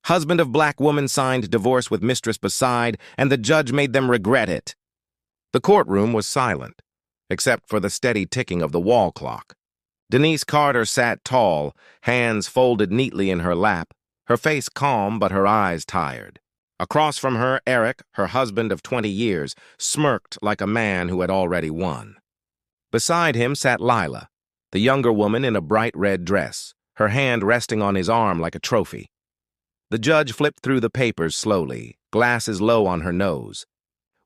Husband of black woman signed divorce with mistress beside, and the judge made them regret it. The courtroom was silent, except for the steady ticking of the wall clock. Denise Carter sat tall, hands folded neatly in her lap, her face calm but her eyes tired. Across from her, Eric, her husband of 20 years, smirked like a man who had already won. Beside him sat Lila, the younger woman in a bright red dress, her hand resting on his arm like a trophy. The judge flipped through the papers slowly, glasses low on her nose.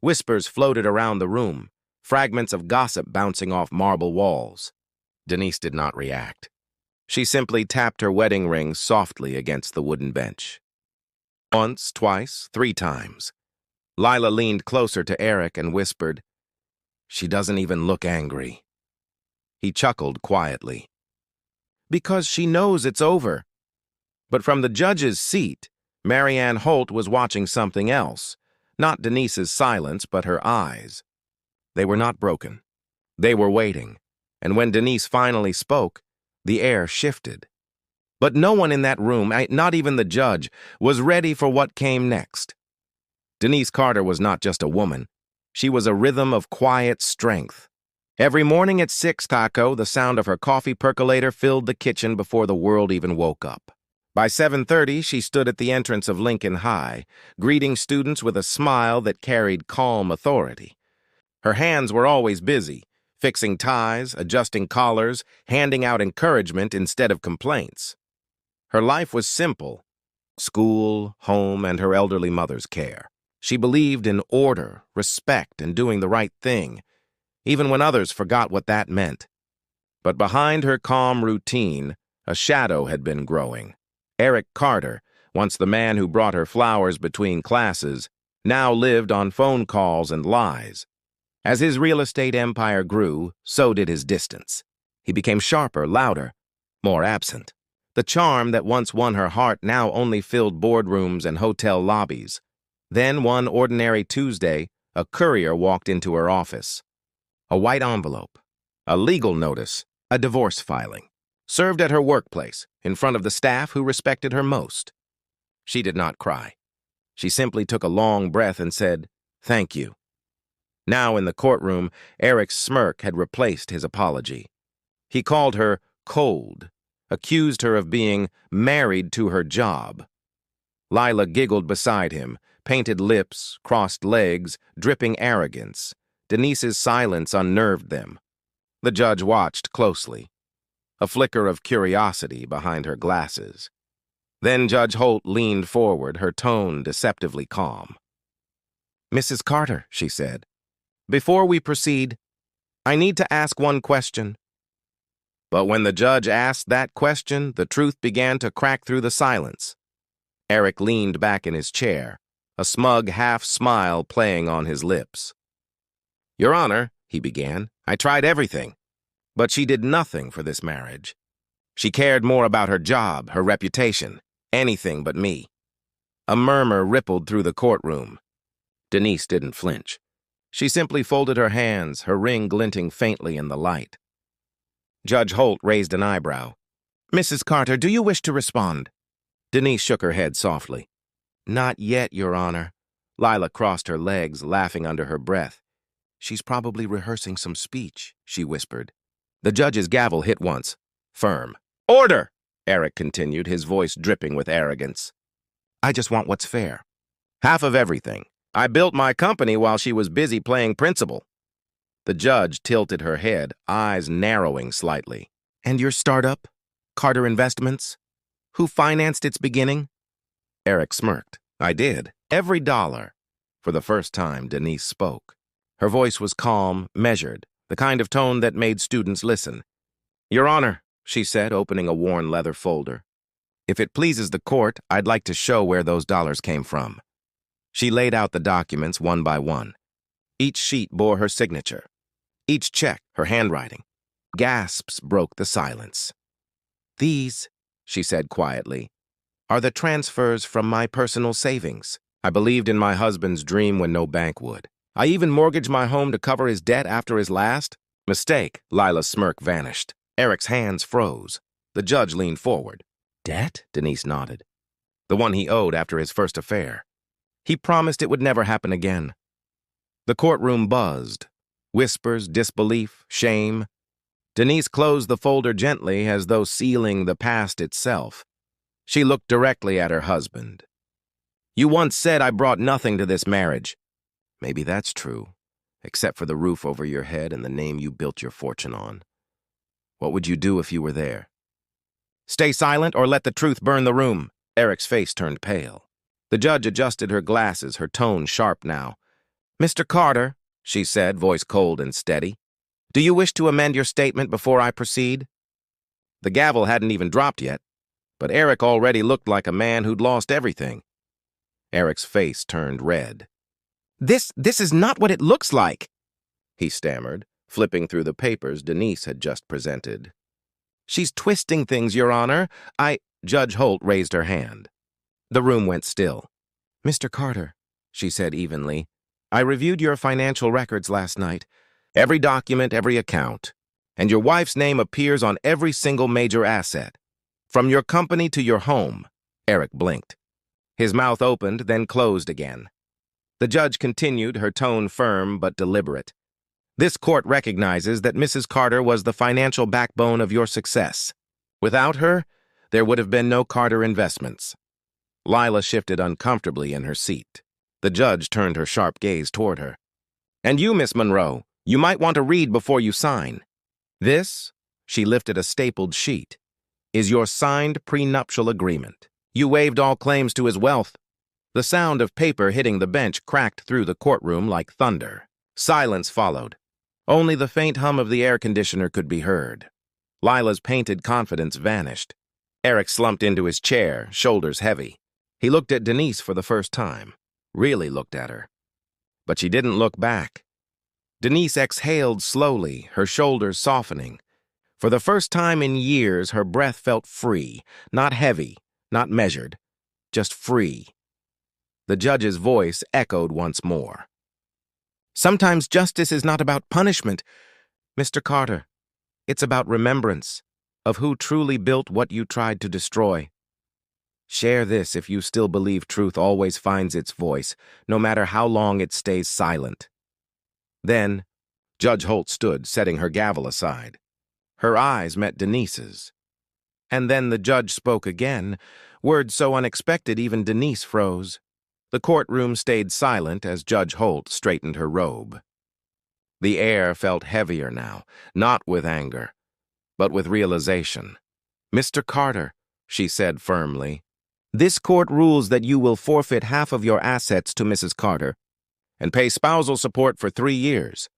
Whispers floated around the room, fragments of gossip bouncing off marble walls. Denise did not react. She simply tapped her wedding ring softly against the wooden bench. Once, twice, 3 times. Lila leaned closer to Eric and whispered, "She doesn't even look angry." He chuckled quietly. "Because she knows it's over." But from the judge's seat, Marianne Holt was watching something else, not Denise's silence, but her eyes. They were not broken. They were waiting, and when Denise finally spoke, the air shifted. But no one in that room, not even the judge, was ready for what came next. Denise Carter was not just a woman. She was a rhythm of quiet strength. Every morning at 6 taco, the sound of her coffee percolator filled the kitchen before the world even woke up. By 7:30, she stood at the entrance of Lincoln High, greeting students with a smile that carried calm authority. Her hands were always busy, fixing ties, adjusting collars, handing out encouragement instead of complaints. Her life was simple: school, home, and her elderly mother's care. She believed in order, respect, and doing the right thing, even when others forgot what that meant. But behind her calm routine, a shadow had been growing. Eric Carter, once the man who brought her flowers between classes, now lived on phone calls and lies. As his real estate empire grew, so did his distance. He became sharper, louder, more absent. The charm that once won her heart now only filled boardrooms and hotel lobbies. Then, one ordinary Tuesday, a courier walked into her office. A white envelope, a legal notice, a divorce filing, served at her workplace, in front of the staff who respected her most. She did not cry. She simply took a long breath and said, "Thank you." Now in the courtroom, Eric's smirk had replaced his apology. He called her cold, accused her of being married to her job. Lila giggled beside him, painted lips, crossed legs, dripping arrogance. Denise's silence unnerved them. The judge watched closely, a flicker of curiosity behind her glasses. Then Judge Holt leaned forward, her tone deceptively calm. "Mrs. Carter," she said, "before we proceed, I need to ask one question." But when the judge asked that question, the truth began to crack through the silence. Eric leaned back in his chair, a smug half-smile playing on his lips. "Your Honor," he began, "I tried everything. But she did nothing for this marriage. She cared more about her job, her reputation, anything but me." A murmur rippled through the courtroom. Denise didn't flinch. She simply folded her hands, her ring glinting faintly in the light. Judge Holt raised an eyebrow. "Mrs. Carter, do you wish to respond?" Denise shook her head softly. "Not yet, Your Honor." Lila crossed her legs, laughing under her breath. "She's probably rehearsing some speech," she whispered. The judge's gavel hit once, firm. "Order!" Eric continued, his voice dripping with arrogance. "I just want what's fair." "Half of everything. I built my company while she was busy playing principal." The judge tilted her head, eyes narrowing slightly. "And your startup, Carter Investments? Who financed its beginning?" Eric smirked. "I did. Every dollar." For the first time, Denise spoke. Her voice was calm, measured, the kind of tone that made students listen. "Your Honor," she said, opening a worn leather folder, "if it pleases the court, I'd like to show where those dollars came from." She laid out the documents one by one. Each sheet bore her signature. Each check, her handwriting. Gasps broke the silence. "These," she said quietly, "are the transfers from my personal savings. I believed in my husband's dream when no bank would. I even mortgaged my home to cover his debt after his last mistake." Lila's smirk vanished. Eric's hands froze. The judge leaned forward. "Debt?" Denise nodded. the one he owed after his first affair. He promised it would never happen again. The courtroom buzzed. Whispers, disbelief, shame. Denise closed the folder gently as though sealing the past itself. She looked directly at her husband. "You once said I brought nothing to this marriage." "Maybe that's true, except for the roof over your head and the name you built your fortune on. What would you do if you were there?" "Stay silent or let the truth burn the room." Eric's face turned pale. The judge adjusted her glasses, her tone sharp now. "Mr. Carter," she said, voice cold and steady, "do you wish to amend your statement before I proceed?" The gavel hadn't even dropped yet, but Eric already looked like a man who'd lost everything. Eric's face turned red. This is not what it looks like," he stammered, flipping through the papers Denise had just presented. "She's twisting things, Your Honor. Judge Holt raised her hand. The room went still. "Mr. Carter," she said evenly, "I reviewed your financial records last night. Every document, every account. And your wife's name appears on every single major asset. From your company to your home." Eric blinked. His mouth opened, then closed again. The judge continued, her tone firm but deliberate. "This court recognizes that Mrs. Carter was the financial backbone of your success. Without her, there would have been no Carter investments." Lila shifted uncomfortably in her seat. The judge turned her sharp gaze toward her. "And you, Miss Monroe, you might want to read before you sign. This," she lifted a stapled sheet, "is your signed prenuptial agreement. You waived all claims to his wealth." The sound of paper hitting the bench cracked through the courtroom like thunder. Silence followed. Only the faint hum of the air conditioner could be heard. Lila's painted confidence vanished. Eric slumped into his chair, shoulders heavy. He looked at Denise for the first time. Really looked at her. But she didn't look back. Denise exhaled slowly, her shoulders softening. For the first time in years, her breath felt free, not heavy, not measured, just free. The judge's voice echoed once more. "Sometimes justice is not about punishment, Mr. Carter. It's about remembrance of who truly built what you tried to destroy. Share this if you still believe truth always finds its voice, no matter how long it stays silent." Then, Judge Holt stood, setting her gavel aside. Her eyes met Denise's. And then the judge spoke again, words so unexpected even Denise froze. The courtroom stayed silent as Judge Holt straightened her robe. The air felt heavier now, not with anger, but with realization. "Mr. Carter," she said firmly, "this court rules that you will forfeit half of your assets to Mrs. Carter and pay spousal support for 3 years,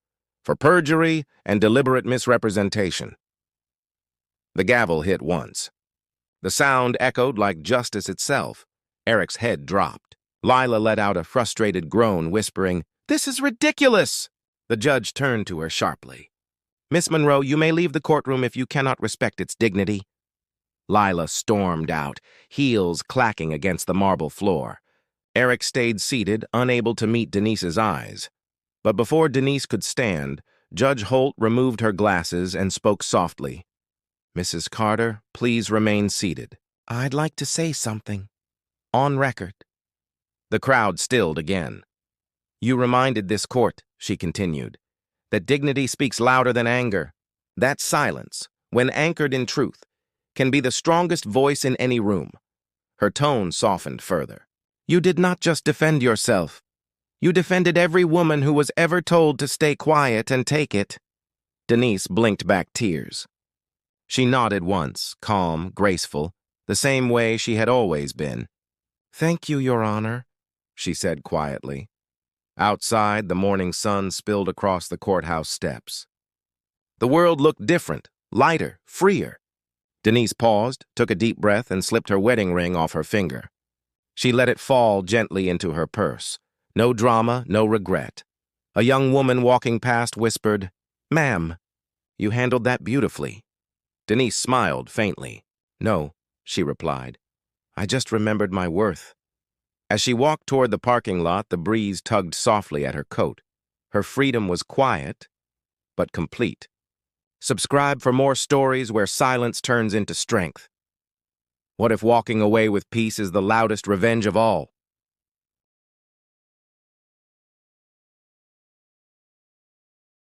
for perjury and deliberate misrepresentation." The gavel hit once. The sound echoed like justice itself. Eric's head dropped. Lila let out a frustrated groan, whispering, "This is ridiculous!" The judge turned to her sharply. "Miss Monroe, you may leave the courtroom if you cannot respect its dignity." Lila stormed out, heels clacking against the marble floor. Eric stayed seated, unable to meet Denise's eyes. But before Denise could stand, Judge Holt removed her glasses and spoke softly. "Mrs. Carter, please remain seated. I'd like to say something. On record." The crowd stilled again. "You reminded this court," she continued, "that dignity speaks louder than anger. That silence, when anchored in truth, can be the strongest voice in any room." Her tone softened further. "You did not just defend yourself. You defended every woman who was ever told to stay quiet and take it." Denise blinked back tears. She nodded once, calm, graceful, the same way she had always been. "Thank you, Your Honor," she said quietly. Outside, the morning sun spilled across the courthouse steps. The world looked different, lighter, freer. Denise paused, took a deep breath, and slipped her wedding ring off her finger. She let it fall gently into her purse. No drama, no regret. A young woman walking past whispered, "Ma'am, you handled that beautifully." Denise smiled faintly. "No," she replied. "I just remembered my worth." As she walked toward the parking lot, the breeze tugged softly at her coat. Her freedom was quiet, but complete. Subscribe for more stories where silence turns into strength. What if walking away with peace is the loudest revenge of all?